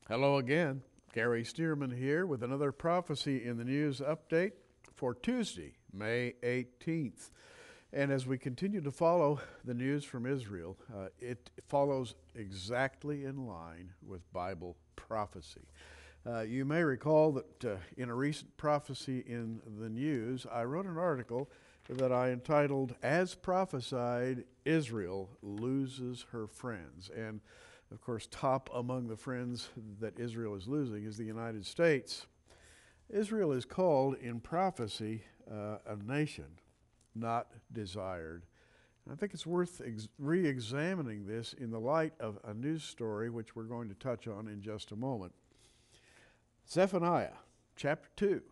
Hello again. Gary Stearman here with another Prophecy in the News update for Tuesday, May 18th. And as we continue to follow the news from Israel, it follows exactly in line with Bible prophecy. You may recall that in a recent Prophecy in the News, I wrote an article that I entitled, As Prophesied, Israel Loses Her Friends. And of course, top among the friends that Israel is losing is the United States. Israel is called in prophecy a nation not desired. And I think it's worth re-examining this in the light of a news story which we're going to touch on in just a moment. Zephaniah chapter 2,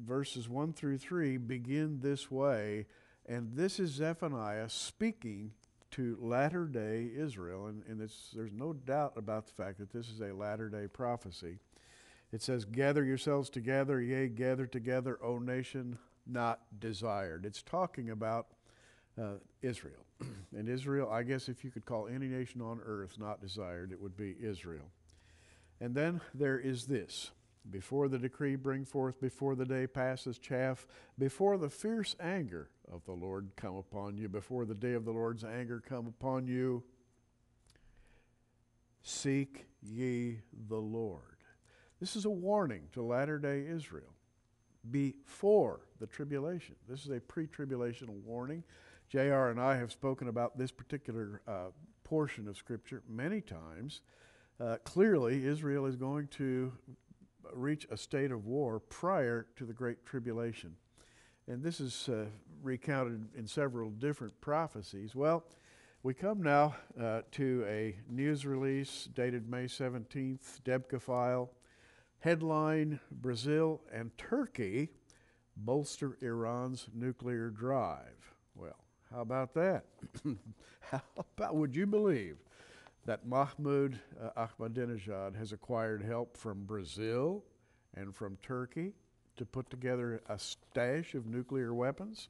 verses 1 through 3 begin this way, and this is Zephaniah speaking to latter-day Israel, and there's no doubt about the fact that this is a latter-day prophecy. It says, "Gather yourselves together, yea, gather together, O nation not desired." It's talking about Israel. And Israel, I guess if you could call any nation on earth not desired, it would be Israel. And then there is this: before the decree bring forth, before the day passes chaff, before the fierce anger of the Lord come upon you, before the day of the Lord's anger come upon you, seek ye the Lord. This is a warning to latter-day Israel before the tribulation. This is a pre-tribulational warning. J.R. and I have spoken about this particular portion of Scripture many times. Clearly, Israel is going to reach a state of war prior to the Great Tribulation. And this is recounted in several different prophecies. Well, we come now to a news release dated May 17th, Debka file. Headline: Brazil and Turkey bolster Iran's nuclear drive. Well, how about that? How about, would you believe that Mahmoud Ahmadinejad has acquired help from Brazil and from Turkey to put together a stash of nuclear weapons?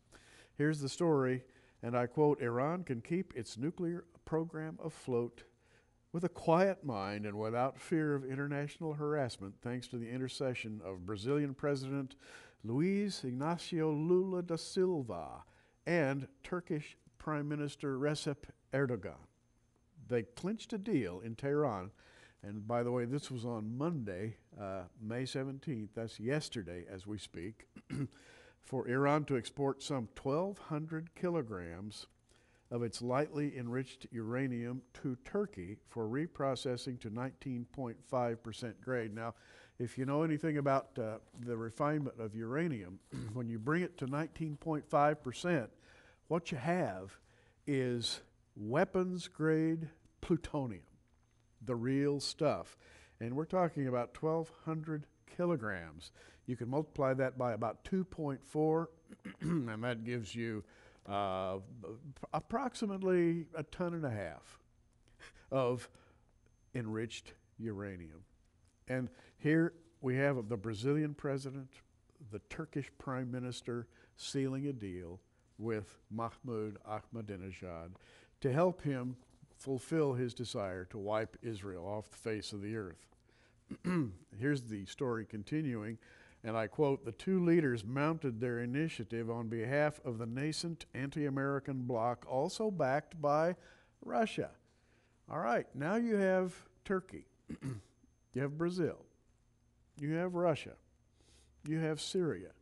Here's the story, and I quote, "Iran can keep its nuclear program afloat with a quiet mind and without fear of international harassment, thanks to the intercession of Brazilian President Luiz Inácio Lula da Silva and Turkish Prime Minister Recep Erdogan." They clinched a deal in Tehran. And by the way, this was on Monday, May 17th, that's yesterday as we speak, for Iran to export some 1,200 kilograms of its lightly enriched uranium to Turkey for reprocessing to 19.5% grade. Now, if you know anything about the refinement of uranium, when you bring it to 19.5%, what you have is weapons grade plutonium, the real stuff. And we're talking about 1,200 kilograms. You can multiply that by about 2.4, and that gives you approximately 1.5 tons of enriched uranium. And here we have the Brazilian president, the Turkish prime minister sealing a deal with Mahmoud Ahmadinejad to help him fulfill his desire to wipe Israel off the face of the earth. Here's the story continuing, and I quote, "The two leaders mounted their initiative on behalf of the nascent anti-American bloc, also backed by Russia." All right, now you have Turkey, you have Brazil, you have Russia, you have Syria,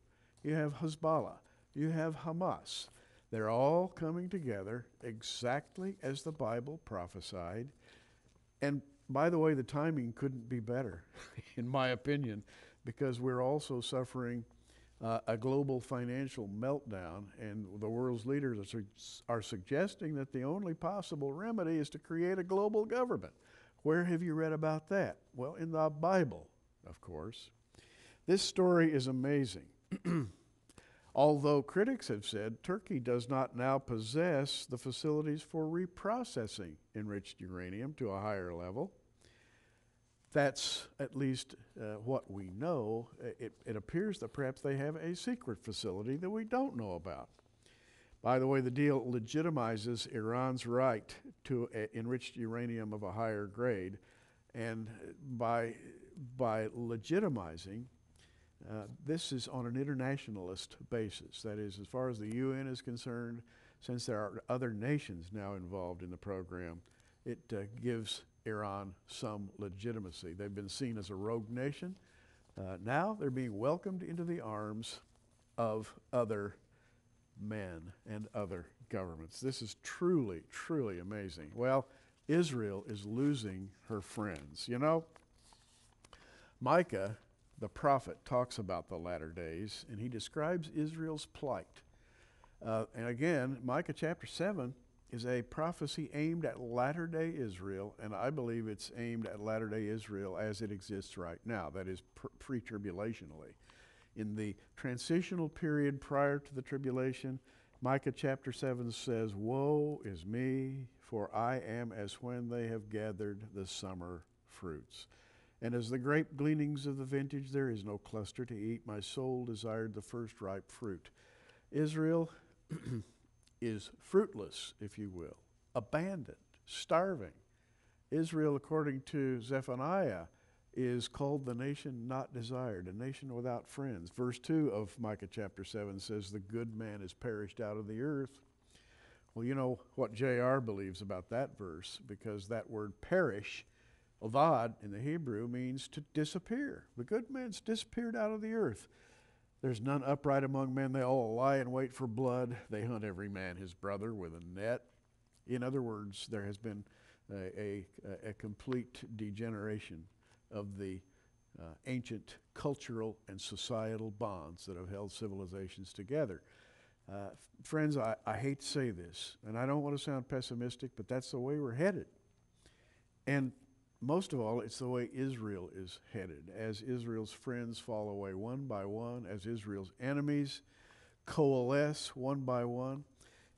you have Hezbollah, you have Hamas. They're all coming together exactly as the Bible prophesied. And by the way, the timing couldn't be better, in my opinion, because we're also suffering a global financial meltdown, and the world's leaders are suggesting that the only possible remedy is to create a global government. Where have you read about that? Well, in the Bible, of course. This story is amazing. Although critics have said Turkey does not now possess the facilities for reprocessing enriched uranium to a higher level. That's at least what we know. It appears that perhaps they have a secret facility that we don't know about. By the way, the deal legitimizes Iran's right to enriched uranium of a higher grade. And by legitimizing, this is on an internationalist basis. That is, as far as the UN is concerned, since there are other nations now involved in the program, it gives Iran some legitimacy. They've been seen as a rogue nation. Now they're being welcomed into the arms of other men and other governments. This is truly, truly amazing. Well, Israel is losing her friends. You know, Micah, the prophet, talks about the latter days, and he describes Israel's plight. And again, Micah chapter 7 is a prophecy aimed at latter-day Israel, and I believe it's aimed at latter-day Israel as it exists right now, that is pre-tribulationally. In the transitional period prior to the tribulation, Micah chapter 7 says, "Woe is me, for I am as when they have gathered the summer fruits. And as the grape gleanings of the vintage, there is no cluster to eat. My soul desired the first ripe fruit." Israel is fruitless, if you will, abandoned, starving. Israel, according to Zephaniah, is called the nation not desired, a nation without friends. Verse 2 of Micah chapter 7 says, "The good man is perished out of the earth." Well, you know what J.R. believes about that verse, because that word perish, avad in the Hebrew, means to disappear. The good man's disappeared out of the earth. There's none upright among men. They all lie in wait for blood. They hunt every man his brother with a net. In other words, there has been a complete degeneration of the ancient cultural and societal bonds that have held civilizations together. Friends, I hate to say this, and I don't want to sound pessimistic, but that's the way we're headed. And most of all, it's the way Israel is headed, as Israel's friends fall away one by one, as Israel's enemies coalesce one by one.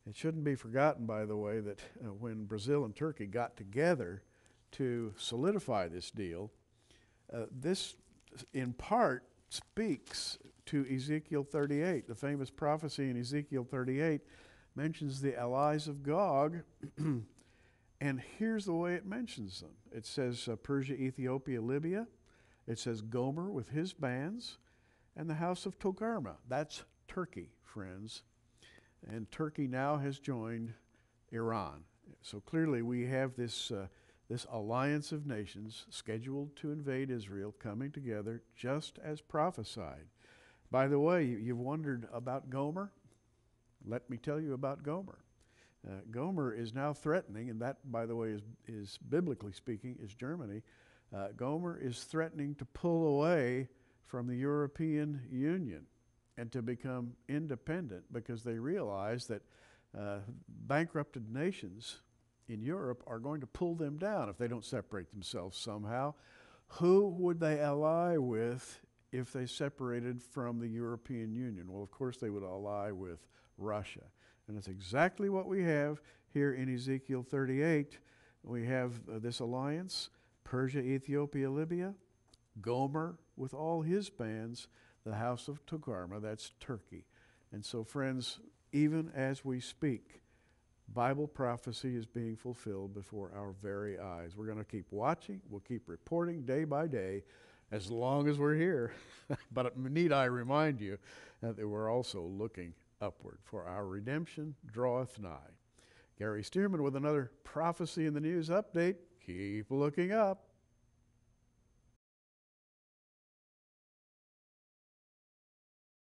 It shouldn't be forgotten, by the way, that when Brazil and Turkey got together to solidify this deal, this in part speaks to Ezekiel 38. The famous prophecy in Ezekiel 38 mentions the allies of Gog. And here's the way it mentions them. It says Persia, Ethiopia, Libya. It says Gomer with his bands, and the house of Togarmah. That's Turkey, friends. And Turkey now has joined Iran. So clearly we have this alliance of nations scheduled to invade Israel coming together just as prophesied. By the way, you've wondered about Gomer? Let me tell you about Gomer. Gomer is now threatening, and that, by the way, is biblically speaking, is Germany. Gomer is threatening to pull away from the European Union and to become independent because they realize that bankrupted nations in Europe are going to pull them down if they don't separate themselves somehow. Who would they ally with if they separated from the European Union? Well, of course, they would ally with Russia. And that's exactly what we have here in Ezekiel 38. We have this alliance, Persia, Ethiopia, Libya, Gomer with all his bands, the house of Togarmah, that's Turkey. And so, friends, even as we speak, Bible prophecy is being fulfilled before our very eyes. We're going to keep watching. We'll keep reporting day by day as long as we're here. But need I remind you that we're also looking upward, for our redemption draweth nigh. Gary Stearman with another Prophecy in the News update. Keep looking up.